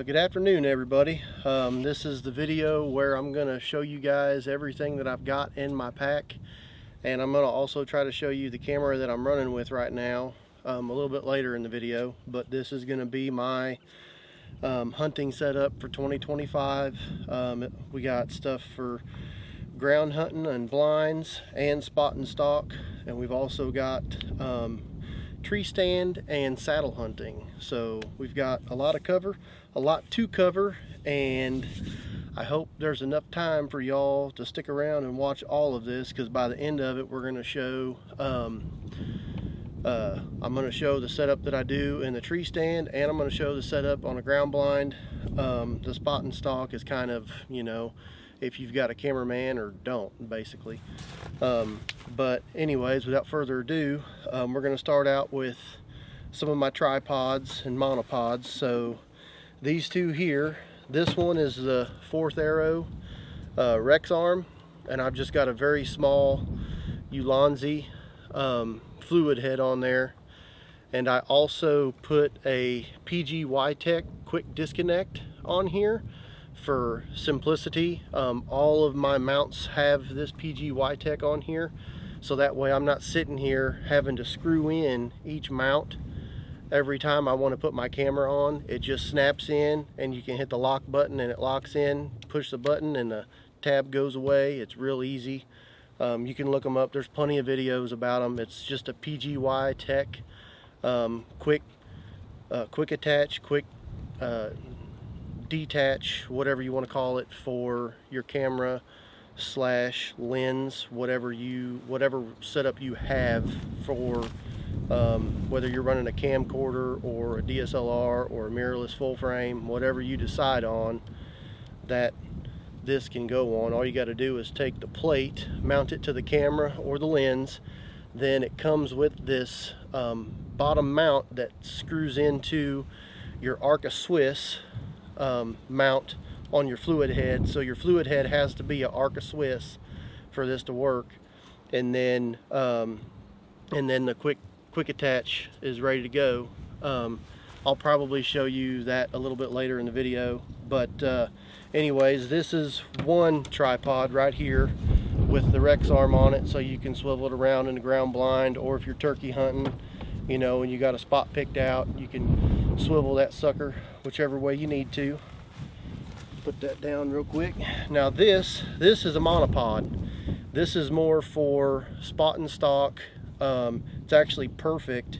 Good afternoon, everybody. This is the video where I'm going to show you guys everything that I've got in my pack, and I'm going to also try to show you the camera that I'm running with right now a little bit later in the video. But this is going to be my hunting setup for 2025. We got stuff for ground hunting and blinds and spot and stalk, and we've also got tree stand and saddle hunting. So we've got a lot to cover, and I hope there's enough time for y'all to stick around and watch all of this, because by the end of it we're going to show I'm going to show the setup that I do in the tree stand, and I'm going to show the setup on a ground blind. The spot and stalk is kind of, you know, if you've got a cameraman or don't, basically. But anyways, without further ado, we're going to start out with some of my tripods and monopods. So these two here, this one is the 4th Arrow Rex arm, and I've just got a very small Ulanzi fluid head on there, and I also put a PG Y-Tech quick disconnect on here for simplicity. All of my mounts have this PG Y-Tech on here, so that way I'm not sitting here having to screw in each mount every time I want to put my camera on. It just snaps in, and you can hit the lock button and it locks in, push the button and the tab goes away. It's real easy. You can look them up, there's plenty of videos about them. It's just a PG Y-Tech quick attach, quick detach, whatever you want to call it, for your camera slash lens, whatever setup you have for whether you're running a camcorder or a DSLR or a mirrorless full frame, whatever you decide on, that this can go on. All you got to do is take the plate, mount it to the camera or the lens, then it comes with this bottom mount that screws into your Arca Swiss mount on your fluid head. So your fluid head has to be an Arca Swiss for this to work, and then the quick attach is ready to go. I'll probably show you that a little bit later in the video, but anyways, this is one tripod right here with the Rex arm on it, so you can swivel it around in the ground blind, or if you're turkey hunting, you know, and you got a spot picked out, you can swivel that sucker whichever way you need to. Put that down real quick. Now this is a monopod. This is more for spot and stalk. It's actually perfect.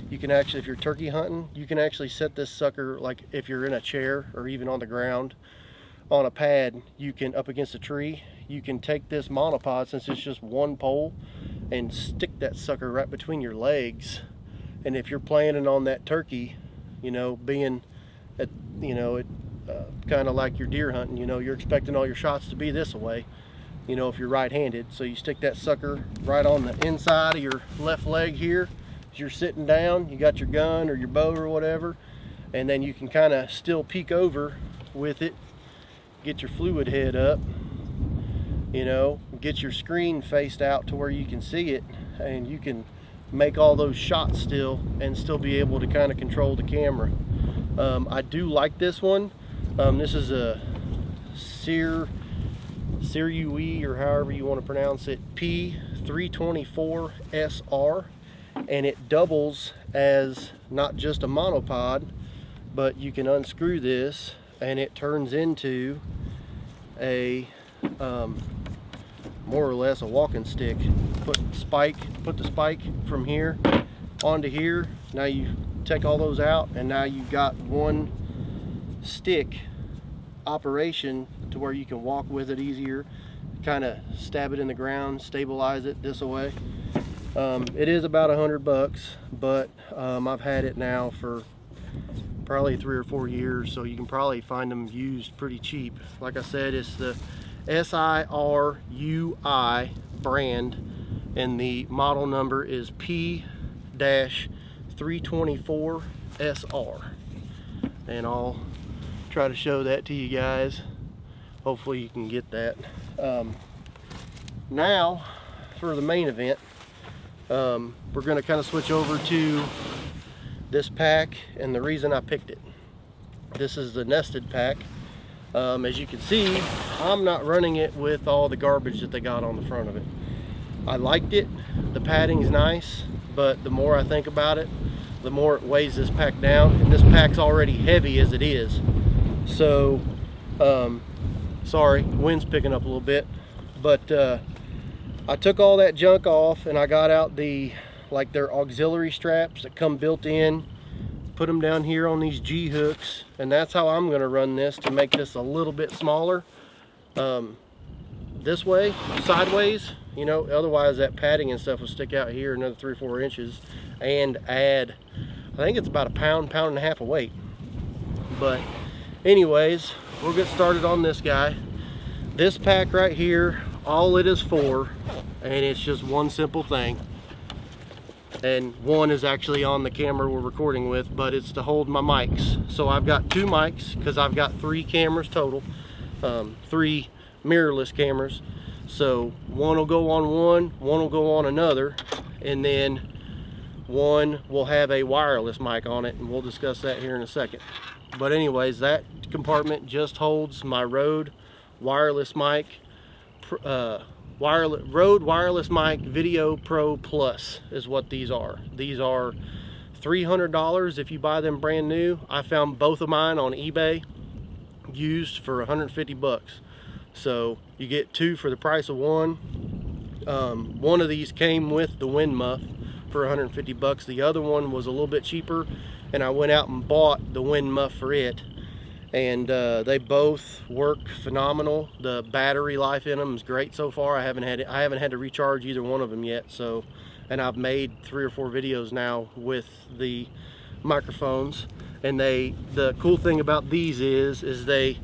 You can actually, if you're turkey hunting, you can actually set this sucker, like if you're in a chair or even on the ground on a pad, you can, up against a tree, you can take this monopod, since it's just one pole, and stick that sucker right between your legs. And if you're planning on that turkey, you know, being at, you know, kind of like your deer hunting, you know, you're expecting all your shots to be this way, you know, if you're right-handed. So you stick that sucker right on the inside of your left leg here as you're sitting down. You got your gun or your bow or whatever, and then you can kind of still peek over with it, get your fluid head up, you know, get your screen faced out to where you can see it, and you can make all those shots still and still be able to kind of control the camera. I do like this one. This is a Sirui, or however you want to pronounce it, P324SR, and it doubles as not just a monopod, but you can unscrew this and it turns into a more or less a walking stick. Put the spike from here onto here. Now you take all those out, and now you've got one stick operation to where you can walk with it easier, kind of stab it in the ground, stabilize it this way. It is about $100, but I've had it now for probably 3 or 4 years, so you can probably find them used pretty cheap. Like I said, it's the SIRUI brand, and the model number is P-324SR, and I'll try to show that to you guys. Hopefully you can get that. Now for the main event, we're going to kind of switch over to this pack and the reason I picked it. This is the nested pack. As you can see, I'm not running it with all the garbage that they got on the front of it. I liked it, the padding's nice, but the more I think about it, the more it weighs this pack down, and this pack's already heavy as it is. So, sorry, wind's picking up a little bit, but I took all that junk off and I got out their auxiliary straps that come built in, put them down here on these G hooks, and that's how I'm going to run this to make this a little bit smaller. This way, sideways, you know, otherwise that padding and stuff will stick out here another 3 or 4 inches and add, I think it's about a pound and a half of weight. But anyways, we'll get started on this guy. This pack right here, all it is for, and it's just one simple thing, and one is actually on the camera we're recording with, but it's to hold my mics. So I've got 2 mics because I've got 3 cameras total, 3 mirrorless cameras. So one will go on one will go on another, and then one will have a wireless mic on it, and we'll discuss that here in a second. But anyways, that compartment just holds my Rode wireless mic, Rode wireless mic Video Pro Plus is what these are. These are $300 if you buy them brand new. I found both of mine on eBay used for 150 bucks. So you get 2 for the price of one. One of these came with the wind muff for 150 bucks. The other one was a little bit cheaper, and I went out and bought the wind muff for it. And they both work phenomenal. The battery life in them is great so far. I haven't had to recharge either one of them yet. So, and I've made 3 or 4 videos now with the microphones. And the cool thing about these is they,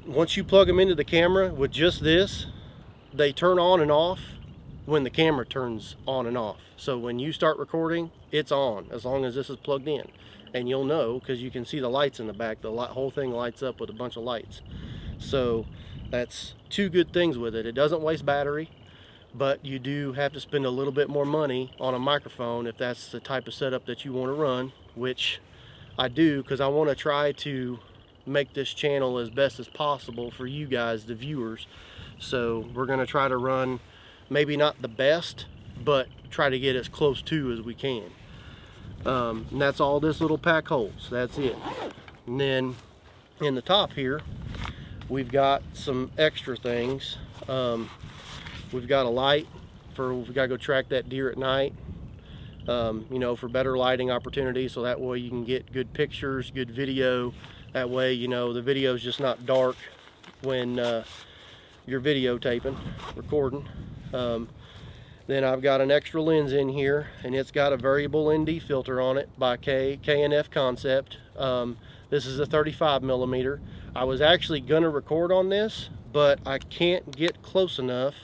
once you plug them into the camera with just this, they turn on and off when the camera turns on and off. So when you start recording, it's on as long as this is plugged in. And you'll know because you can see the lights in the back. The whole thing lights up with a bunch of lights. So that's 2 good things with it. It doesn't waste battery, but you do have to spend a little bit more money on a microphone if that's the type of setup that you want to run, which I do, because I want to try to make this channel as best as possible for you guys, the viewers. So we're going to try to run maybe not the best, but try to get as close to as we can. And that's all this little pack holds. That's it. And then in the top here, we've got some extra things. We've got a light for if we gotta go track that deer at night. You know, for better lighting opportunities, so that way you can get good pictures, good video. That way, you know, the video is just not dark when you're videotaping, recording. Then I've got an extra lens in here, and it's got a variable ND filter on it by K&F Concept. This is a 35 millimeter. I was actually gonna record on this, but I can't get close enough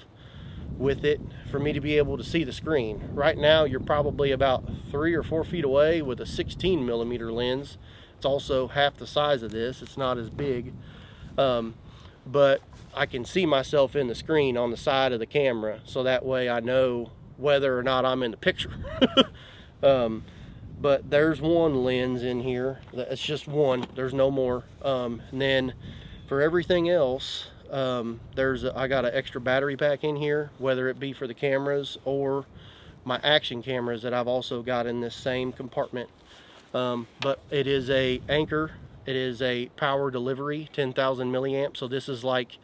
with it for me to be able to see the screen. Right now, you're probably about 3 or 4 feet away with a 16 millimeter lens. It's also half the size of this. It's not as big, but I can see myself in the screen on the side of the camera, so that way I know whether or not I'm in the picture. But there's one lens in here. It's just one. There's no more. And then for everything else, I got an extra battery pack in here, whether it be for the cameras or my action cameras that I've also got in this same compartment. But it is a Anker. It is a power delivery, 10,000 milliamps. So this is like,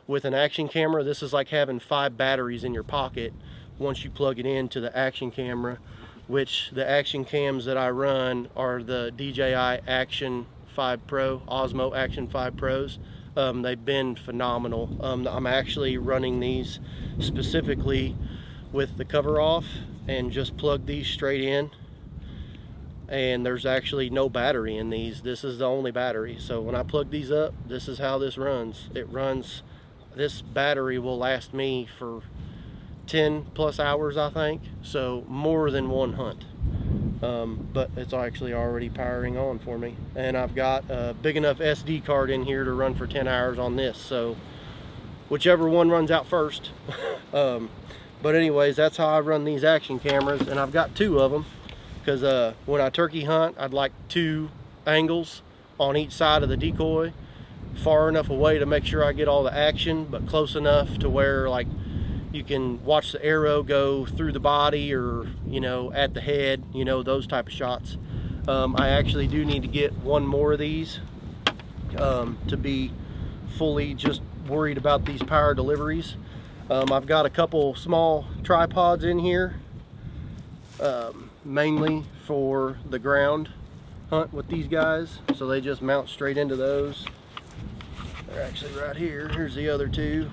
with an action camera, this is like having 5 batteries in your pocket once you plug it into the action camera, which the action cams that I run are the DJI Action 5 Pro, Osmo Action 5 Pros. They've been phenomenal. I'm actually running these specifically with the cover off and just plug these straight in. And there's actually no battery in these. This is the only battery. So when I plug these up, this is how this runs. It runs, this battery will last me for 10 plus hours, I think. So more than one hunt. But it's actually already powering on for me. And I've got a big enough SD card in here to run for 10 hours on this. So whichever one runs out first. But anyways, that's how I run these action cameras. And I've got 2 of them. Because when I turkey hunt, I'd like 2 angles on each side of the decoy, far enough away to make sure I get all the action, but close enough to where like you can watch the arrow go through the body, or you know, at the head, you know, those type of shots. I actually do need to get one more of these to be fully just worried about these power deliveries. I've got a couple small tripods in here, mainly for the ground hunt with these guys, so they just mount straight into those. They're actually right here. Here's the other two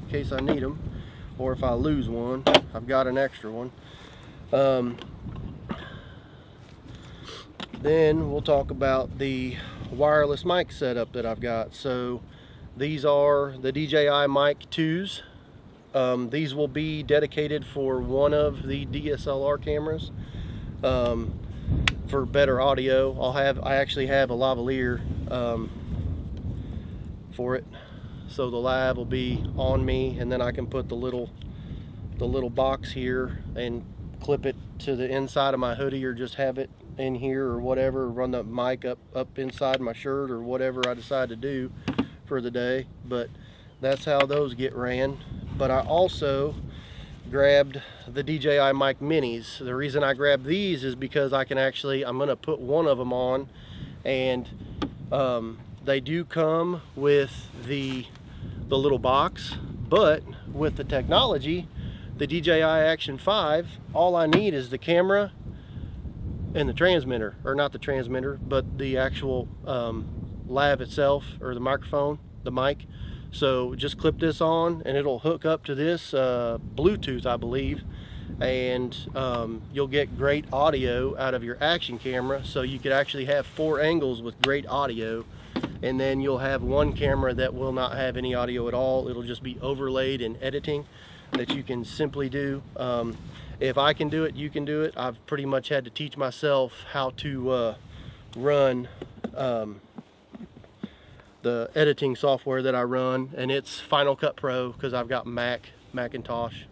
in case I need them, or if I lose one, I've got an extra one. Then we'll talk about the wireless mic setup that I've got. So these are the DJI Mic 2s. These will be dedicated for one of the DSLR cameras for better audio. I actually have a lavalier for it, so the lav will be on me, and then I can put the little box here and clip it to the inside of my hoodie, or just have it in here or whatever, run the mic up inside my shirt or whatever I decide to do for the day. But that's how those get ran. But I also grabbed the DJI Mic Minis. The reason I grabbed these is because I'm going to put one of them on, and they do come with the little box, but with the technology, the DJI Action 5, all I need is the camera and the transmitter, or not the transmitter, but the actual lav itself, or the microphone, the mic. So just clip this on and it'll hook up to this Bluetooth, I believe, and you'll get great audio out of your action camera. So you could actually have 4 angles with great audio, and then you'll have one camera that will not have any audio at all. It'll just be overlaid in editing that you can simply do. If I can do it, you can do it. I've pretty much had to teach myself how to run the editing software that I run, and it's Final Cut Pro, because I've got Macintosh.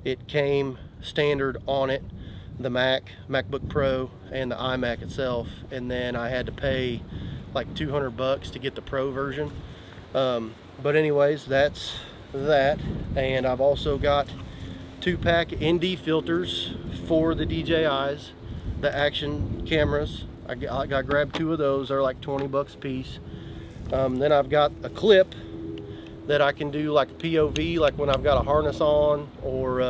It came standard on it, the MacBook Pro and the iMac itself, and then I had to pay like $200 to get the Pro version. But anyways, that's that. And I've also got 2-pack ND filters for the DJIs, the action cameras. I grabbed 2 of those. They're like 20 bucks a piece. Then I've got a clip that I can do like a POV, like when I've got a harness on, or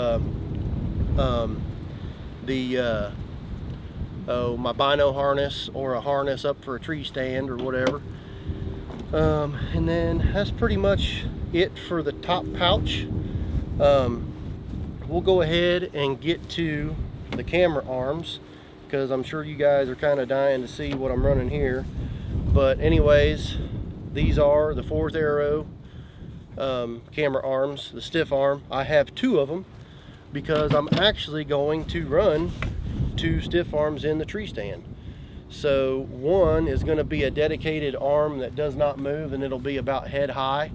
my bino harness, or a harness up for a tree stand or whatever. And then that's pretty much it for the top pouch. We'll go ahead and get to the camera arms, because I'm sure you guys are kind of dying to see what I'm running here. But anyways, these are the 4th Arrow camera arms, the stiff arm. I have 2 of them because I'm actually going to run 2 stiff arms in the tree stand. So one is going to be a dedicated arm that does not move, and it'll be about head high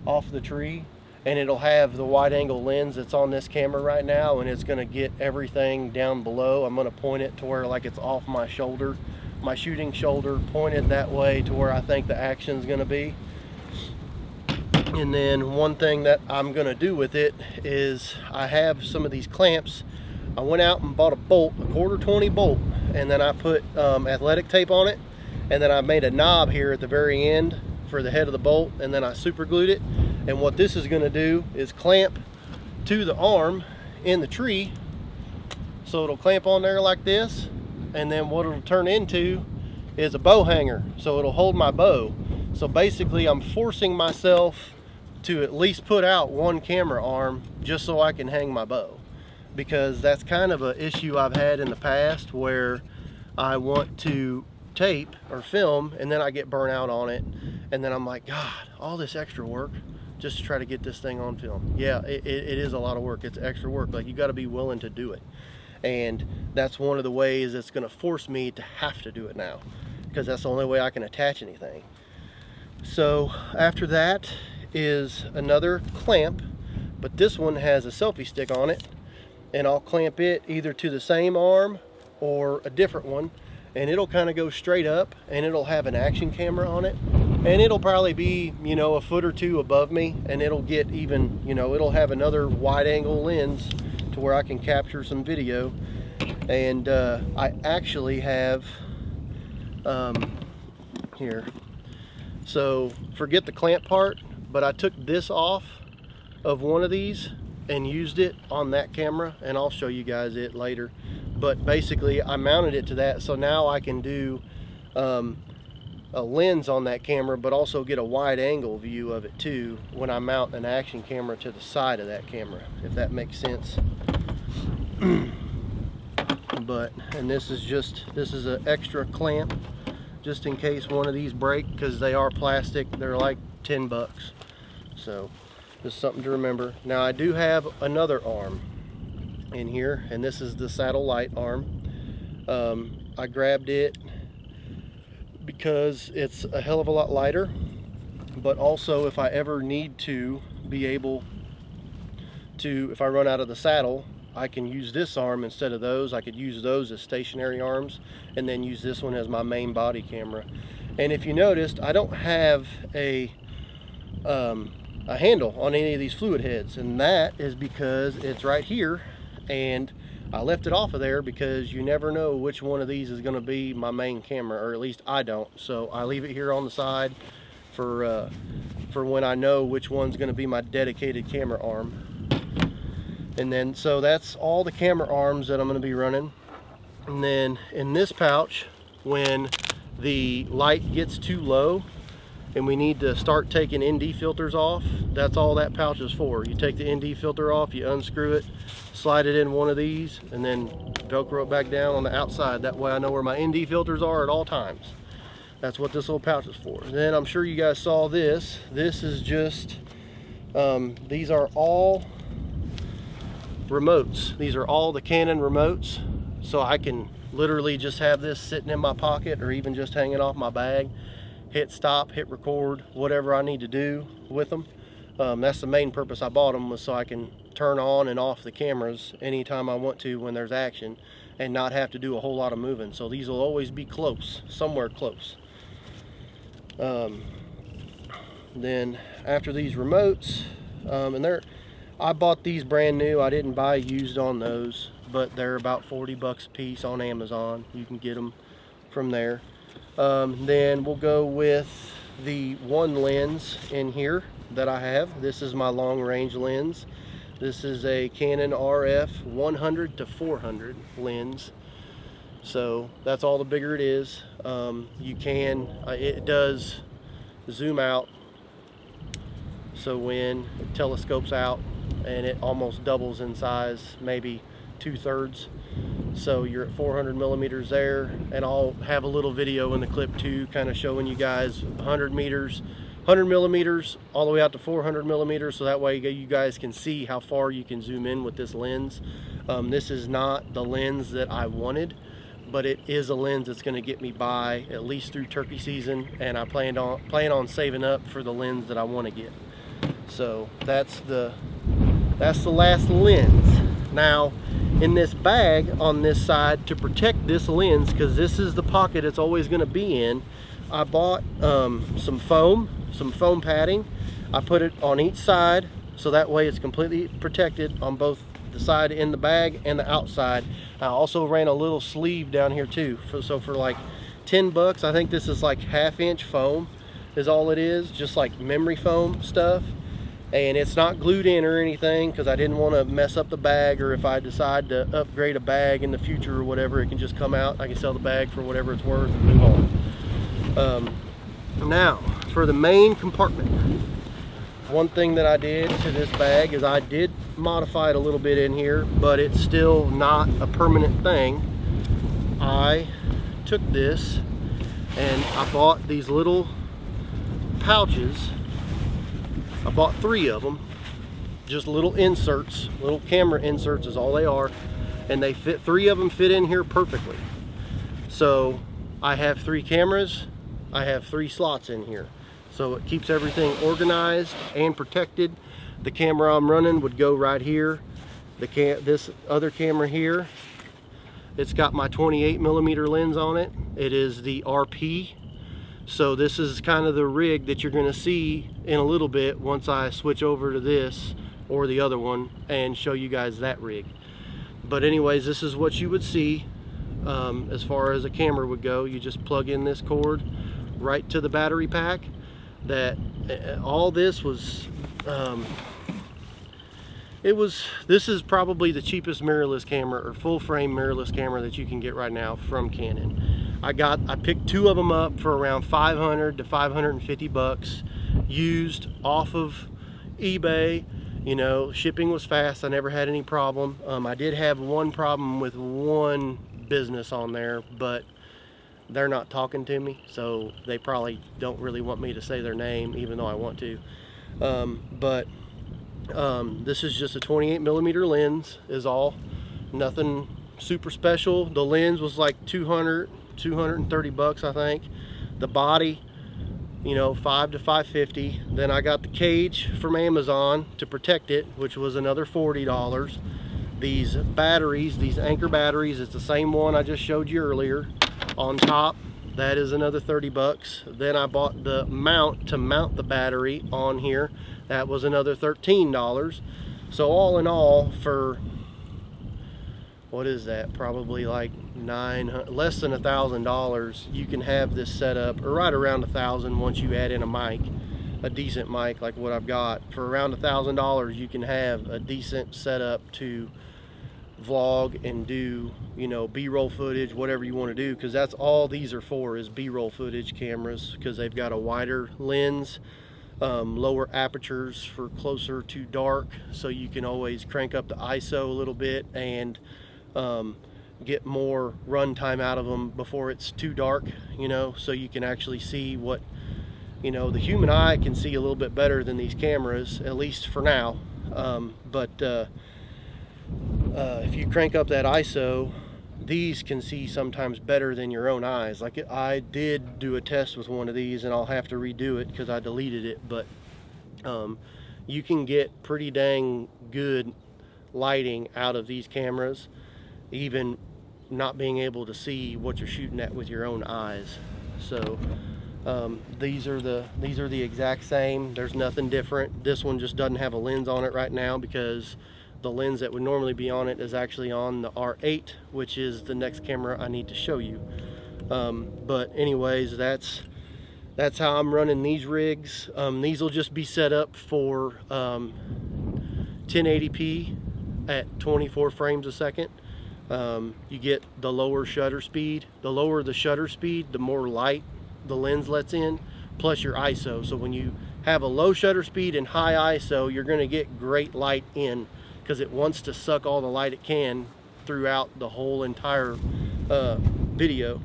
off the tree, and it'll have the wide angle lens that's on this camera right now, and it's going to get everything down below. I'm going to point it to where like it's off my shoulder, my shooting shoulder, pointed that way to where I think the action's going to be. And then one thing that I'm going to do with it is I have some of these clamps. I went out and bought a bolt, a 1/4 bolt, and then I put athletic tape on it, and then I made a knob here at the very end for the head of the bolt, and then I super glued it. And what this is going to do is clamp to the arm in the tree, so it'll clamp on there like this, and then what it'll turn into is a bow hanger, so it'll hold my bow. So basically I'm forcing myself to at least put out 1 camera arm just so I can hang my bow, because that's kind of an issue I've had in the past, where I want to tape or film and then I get burnt out on it, and then I'm like, God, all this extra work just to try to get this thing on film. Yeah, it is a lot of work. It's extra work. Like, you got to be willing to do it, and that's one of the ways that's going to force me to have to do it now, because that's the only way I can attach anything. So after that is another clamp, but this one has a selfie stick on it, and I'll clamp it either to the same arm or a different one, and it'll kind of go straight up, and it'll have an action camera on it, and it'll probably be, you know, a foot or two above me, and it'll get even, you know, it'll have another wide angle lens to where I can capture some video. And I actually have here, so forget the clamp part, but I took this off of one of these and used it on that camera, and I'll show you guys it later. But basically I mounted it to that, so now I can do a lens on that camera, but also get a wide angle view of it too when I mount an action camera to the side of that camera, if that makes sense. And this is an extra clamp just in case one of these break, because they are plastic. They're like 10 bucks, so just something to remember. Now I do have another arm in here, and this is the saddle light arm. I grabbed it because it's a hell of a lot lighter, but also if I ever need to be able to, if I run out of the saddle, I can use this arm instead of those. I could use those as stationary arms and then use this one as my main body camera. And if you noticed, I don't have a handle on any of these fluid heads, and that is because it's right here, and I left it off of there because you never know which one of these is going to be my main camera, or at least I don't. So I leave it here on the side for when I know which one's going to be my dedicated camera arm. And then, so that's all the camera arms that I'm going to be running. And then in this pouch, when the light gets too low and we need to start taking ND filters off, that's all that pouch is for. You take the ND filter off, you unscrew it, slide it in one of these, and then Velcro it back down on the outside. That way I know where my ND filters are at all times. That's what this little pouch is for. And then I'm sure you guys saw this. This is just, these are all remotes. These are all the Canon remotes, so I can literally just have this sitting in my pocket or even just hanging off my bag, hit stop, hit record, whatever I need to do with them. That's the main purpose I bought them, was so I can turn on and off the cameras anytime I want to when there's action and not have to do a whole lot of moving. So these will always be close, somewhere close. Then after these remotes, and I bought these brand new. I didn't buy used on those, but they're about 40 bucks a piece on Amazon. You can get them from there. Then we'll go with the one lens in here that I have. This is my long range lens. This is a Canon RF 100 to 400 lens. So that's all the bigger it is. It does zoom out. So when it telescopes out, and it almost doubles in size, maybe 2/3. So you're at 400 millimeters there, and I'll have a little video in the clip too, kind of showing you guys 100 millimeters all the way out to 400 millimeters, so that way you guys can see how far you can zoom in with this lens. This is not the lens that I wanted, but it is a lens that's going to get me by at least through turkey season, and I plan on saving up for the lens that I want to get. So that's the last lens. Now in this bag on this side, to protect this lens, because this is the pocket it's always going to be in, I bought some foam padding. I put it on each side so that way it's completely protected on both the side in the bag and the outside. I also ran a little sleeve down here too, so for like 10 bucks, I think this is like 1/2 inch foam is all it is, just like memory foam stuff. And it's not glued in or anything, because I didn't want to mess up the bag, or if I decide to upgrade a bag in the future or whatever, it can just come out. I can sell the bag for whatever it's worth and move on. Now for the main compartment, one thing that I did to this bag is I did modify it a little bit in here, but it's still not a permanent thing. I took this and I bought these little pouches. I bought 3 of them, just little inserts, little camera inserts is all they are, and they fit, 3 of them fit in here perfectly. So I have 3 cameras, I have 3 slots in here, so it keeps everything organized and protected. The camera I'm running would go right here, this other camera here, It's got my 28mm lens on it. It is the RP. So this is kind of the rig that you're going to see in a little bit once I switch over to this or the other one and show you guys that rig. But anyways, this is what you would see as far as a camera would go. You just plug in this cord right to the battery pack. All this was this is probably the cheapest mirrorless camera or full frame mirrorless camera that you can get right now from Canon. I picked two of them up for around 500 to 550 bucks used off of eBay. You know, shipping was fast. I never had any problem. I did have one problem with one business on there, but they're not talking to me, so they probably don't really want me to say their name, even though I want to. This is just a 28mm lens is all. Nothing super special. The lens was like 230 bucks, I think. The body, you know, $5 to $5.50. Then I got the cage from Amazon to protect it, which was another $40. These batteries, these Anker batteries, it's the same one I just showed you earlier. On top, that is another 30 bucks. Then I bought the mount to mount the battery on here. That was another $13. So all in all, for what is that, probably like less than $1,000, you can have this set up, or right around $1,000 once you add in a mic, a decent mic like what I've got. For around $1,000 you can have a decent setup to vlog and do, you know, b-roll footage, whatever you want to do, because that's all these are for, is b-roll footage cameras, because they've got a wider lens, lower apertures for closer to dark, so you can always crank up the ISO a little bit and get more run time out of them before it's too dark, you know, so you can actually see what, you know, the human eye can see a little bit better than these cameras, at least for now. If you crank up that ISO, these can see sometimes better than your own eyes. Like, I did do a test with one of these, and I'll have to redo it because I deleted it, but you can get pretty dang good lighting out of these cameras, even not being able to see what you're shooting at with your own eyes. So these are the exact same. There's nothing different. This one just doesn't have a lens on it right now because the lens that would normally be on it is actually on the R8, which is the next camera I need to show you. But anyways, that's how I'm running these rigs. These will just be set up for 1080p at 24 frames a second. You get the lower shutter speed. The lower the shutter speed, the more light the lens lets in, plus your ISO. So when you have a low shutter speed and high ISO, you're going to get great light in, because it wants to suck all the light it can throughout the whole entire video,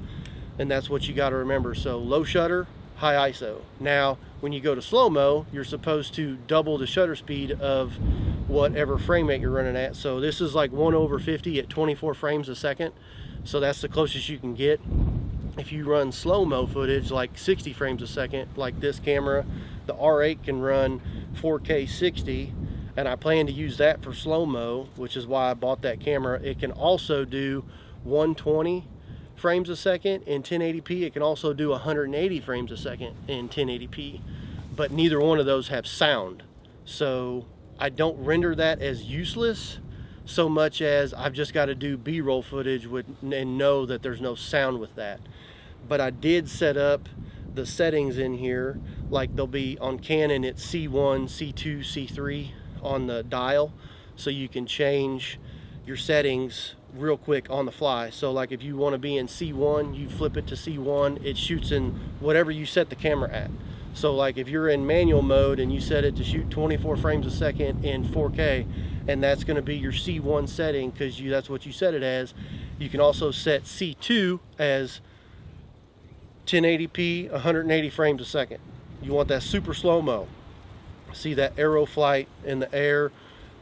and that's what you got to remember. So low shutter, high ISO. Now when you go to slow-mo, you're supposed to double the shutter speed of whatever frame rate you're running at. So this is like 1/50 at 24 frames a second, so that's the closest you can get. If you run slow-mo footage like 60 frames a second, like this camera, the R8 can run 4K 60, and I plan to use that for slow-mo, which is why I bought that camera. It can also do 120 frames a second in 1080p. It can also do 180 frames a second in 1080p, but neither one of those have sound. So I don't render that as useless so much as I've just got to do b-roll footage and know that there's no sound with that. But I did set up the settings in here, like they'll be on Canon, it's C1, C2, C3 on the dial, so you can change your settings real quick on the fly. So like if you want to be in C1, you flip it to C1, it shoots in whatever you set the camera at. So like if you're in manual mode and you set it to shoot 24 frames a second in 4K, and that's going to be your C1 setting because that's what you set it as, you can also set C2 as 1080p 180 frames a second. You want that super slow-mo. See that arrow flight in the air,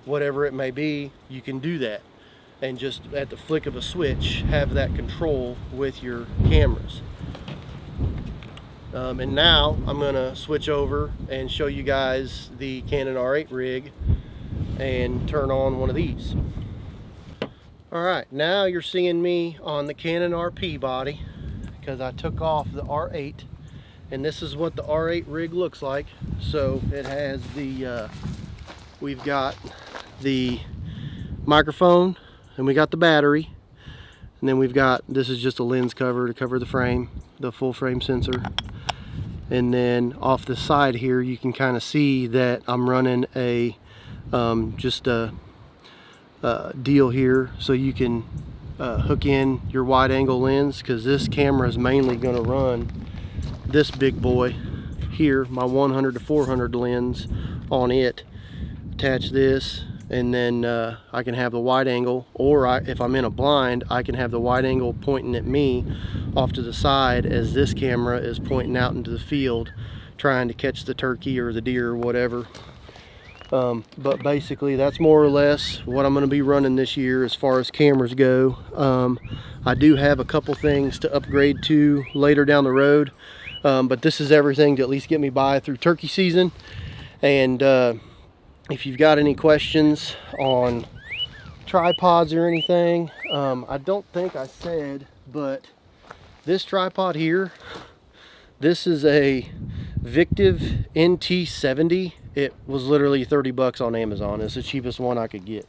whatever it may be, you can do that, and just at the flick of a switch have that control with your cameras. And now I'm gonna switch over and show you guys the Canon R8 rig and turn on one of these. All right, now you're seeing me on the Canon RP body because I took off the R8, and this is what the R8 rig looks like. So it has the we've got the microphone, and we got the battery, and then we've got, this is just a lens cover to cover the frame, the full frame sensor. And then off the side here you can kind of see that I'm running a just a deal here, so you can hook in your wide angle lens, because this camera is mainly going to run this big boy here, my 100 to 400 lens on it. Attach this, and then I can have the wide angle, or if I'm in a blind, I can have the wide angle pointing at me off to the side as this camera is pointing out into the field trying to catch the turkey or the deer or whatever. But basically that's more or less what I'm going to be running this year as far as cameras go. I do have a couple things to upgrade to later down the road, but this is everything to at least get me by through turkey season. And if you've got any questions on tripods or anything, I don't think I said, but this tripod here, this is a Victiv NT70. It was literally 30 bucks on Amazon. It's the cheapest one I could get.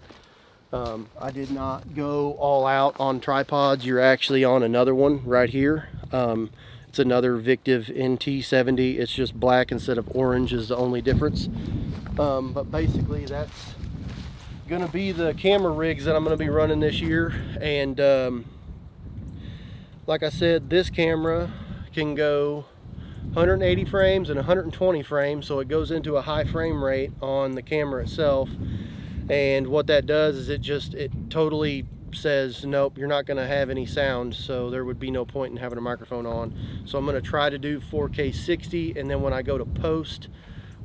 I did not go all out on tripods. You're actually on another one right here. It's another Victiv NT70. It's just black instead of orange is the only difference. But basically that's gonna be the camera rigs that I'm gonna be running this year. And like I said, this camera can go 180 frames and 120 frames, so it goes into a high frame rate on the camera itself. And what that does is it totally says, nope, you're not going to have any sound, so there would be no point in having a microphone on. So I'm going to try to do 4K 60, and then when I go to post,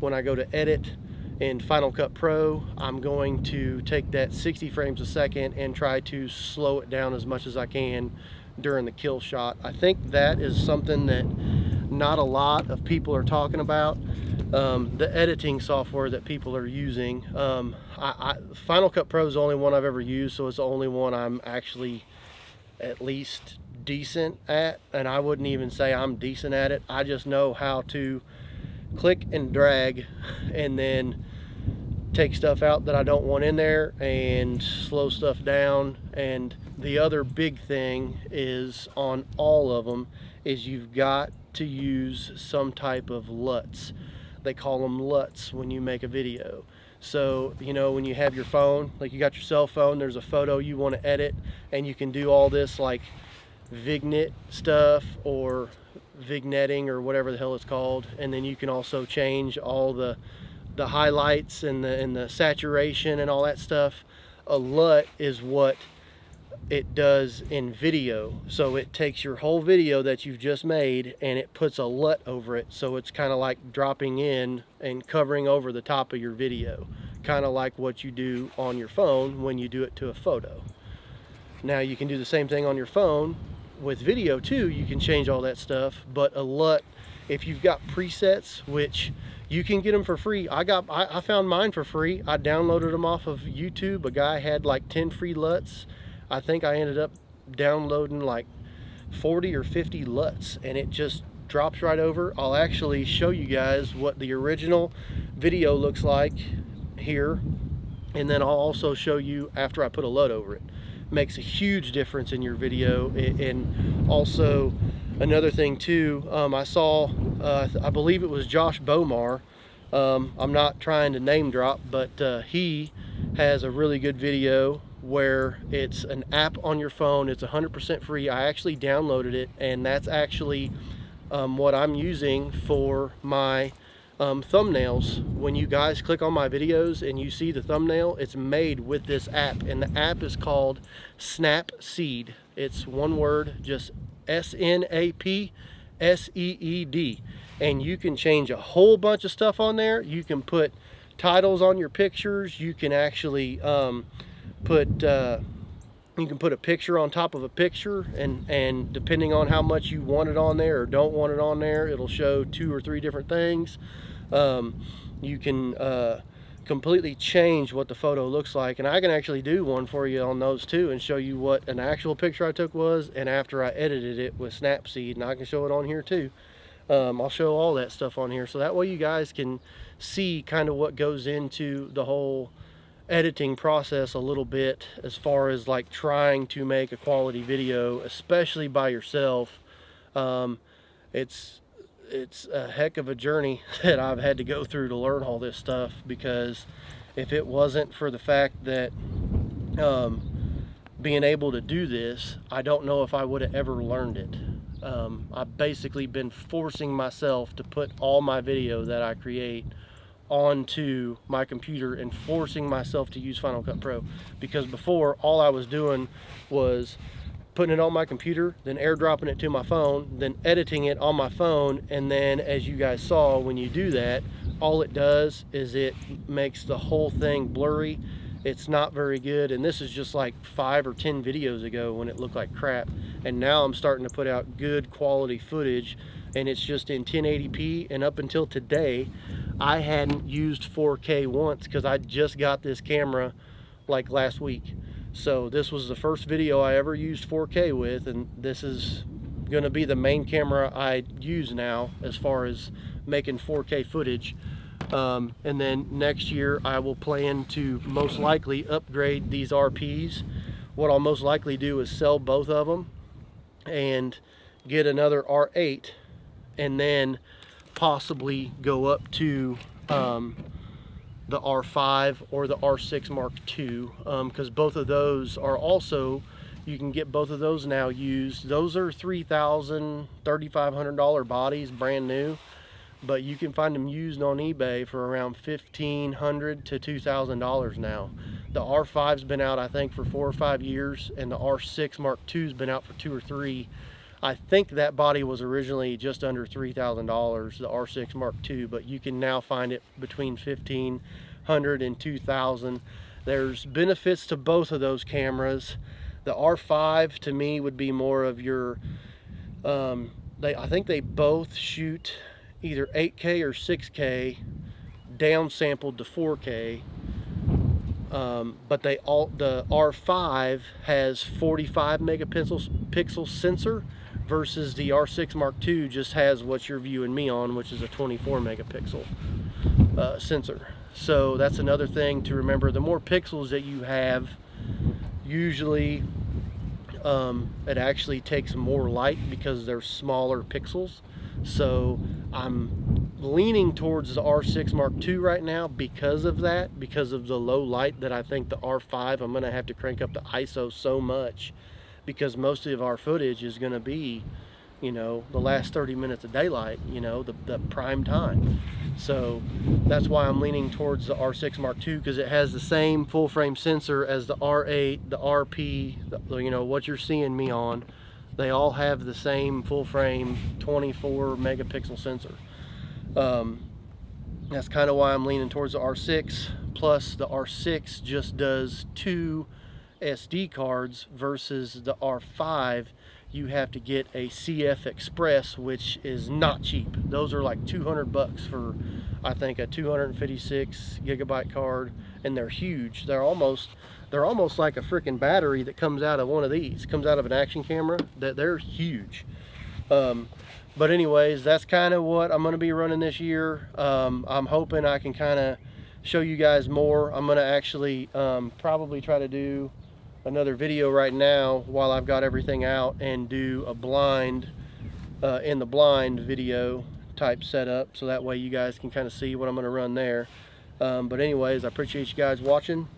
when I go to edit in Final Cut Pro, I'm going to take that 60 frames a second and try to slow it down as much as I can during the kill shot. I think that is something that not a lot of people are talking about. The editing software that people are using, Final Cut Pro is the only one I've ever used, so it's the only one I'm actually at least decent at, and I wouldn't even say I'm decent at it. I just know how to click and drag and then take stuff out that I don't want in there and slow stuff down. And the other big thing is on all of them is you've got to use some type of LUTs. They call them LUTs when you make a video. So, you know, when you have your phone, like you got your cell phone, there's a photo you want to edit, and you can do all this like vignette stuff or vignetting or whatever the hell it's called. And then you can also change all the highlights and the saturation and all that stuff. A LUT is what it does in video. So it takes your whole video that you've just made and it puts a LUT over it, so it's kind of like dropping in and covering over the top of your video, kind of like what you do on your phone when you do it to a photo. Now you can do the same thing on your phone with video too. You can change all that stuff, but a LUT, if you've got presets, which you can get them for free. I found mine for free. I downloaded them off of YouTube. A guy had like 10 free LUTs. I think I ended up downloading like 40 or 50 LUTs, and it just drops right over. I'll actually show you guys what the original video looks like here, and then I'll also show you after I put a LUT over it. Makes a huge difference in your video. And also another thing too, I saw, I believe it was Josh Bomar. I'm not trying to name drop, but he has a really good video where it's an app on your phone. It's 100% free. I actually downloaded it, and that's actually what I'm using for my thumbnails. When you guys click on my videos and you see the thumbnail, it's made with this app, and the app is called Snapseed. It's one word, just SNAPSEED, and you can change a whole bunch of stuff on there. You can put titles on your pictures. You can actually you can put a picture on top of a picture, and depending on how much you want it on there or don't want it on there, it'll show 2 or 3 different things. You can completely change what the photo looks like. And I can actually do one for you on those too and show you what an actual picture I took was and after I edited it with Snapseed, and I can show it on here too. I'll show all that stuff on here, so that way you guys can see kind of what goes into the whole editing process a little bit, as far as like trying to make a quality video, especially by yourself. It's a heck of a journey that I've had to go through to learn all this stuff, because if it wasn't for the fact that being able to do this, I don't know if I would have ever learned it. I've basically been forcing myself to put all my video that I create onto my computer and forcing myself to use Final Cut Pro, because before all I was doing was putting it on my computer, then airdropping it to my phone, then editing it on my phone, and then as you guys saw, when you do that, all it does is it makes the whole thing blurry. It's not very good, and this is just like 5 or 10 videos ago when it looked like crap, and now I'm starting to put out good quality footage, and it's just in 1080p. And up until today I hadn't used 4K once, because I just got this camera like last week. So this was the first video I ever used 4K with, and this is going to be the main camera I use now as far as making 4K footage. And then next year I will plan to most likely upgrade these RPs. What I'll most likely do is sell both of them and get another R8, and then possibly go up to the R5 or the R6 Mark II, because both of those are also, you can get both of those now used. Those are $3,000, $3,500 bodies, brand new, but you can find them used on eBay for around $1,500 to $2,000 now. The R5's been out I think for 4 or 5 years, and the R6 Mark II's been out for 2 or 3. I think that body was originally just under $3,000, the R6 Mark II, but you can now find it between $1,500 and $2,000. There's benefits to both of those cameras. The R5 to me would be more of your, I think they both shoot either 8K or 6K downsampled to 4K. But the R5 has 45 megapixel sensor, versus the R6 Mark II just has what you're viewing me on, which is a 24 megapixel sensor. So that's another thing to remember. The more pixels that you have, usually it actually takes more light because they're smaller pixels. So I'm leaning towards the R6 Mark II right now because of that, because of the low light that I think the R5, I'm going to have to crank up the ISO so much, because most of our footage is going to be, you know, the last 30 minutes of daylight, you know, the prime time. So that's why I'm leaning towards the R6 Mark II, because it has the same full frame sensor as the R8, the RP, you know, what you're seeing me on. They all have the same full frame 24 megapixel sensor. That's kind of why I'm leaning towards the R6. Plus the R6 just does 2 SD cards, versus the R5 you have to get a CF Express, which is not cheap. Those are like 200 bucks for I think a 256 gigabyte card, and they're huge. They're almost like a freaking battery that comes out of one of these, comes out of an action camera. They're huge. But anyways, that's kind of what I'm going to be running this year. I'm hoping I can kind of show you guys more. I'm going to actually probably try to do another video right now while I've got everything out, and do a blind in the blind video type setup, so that way you guys can kind of see what I'm going to run there. But anyways, I appreciate you guys watching.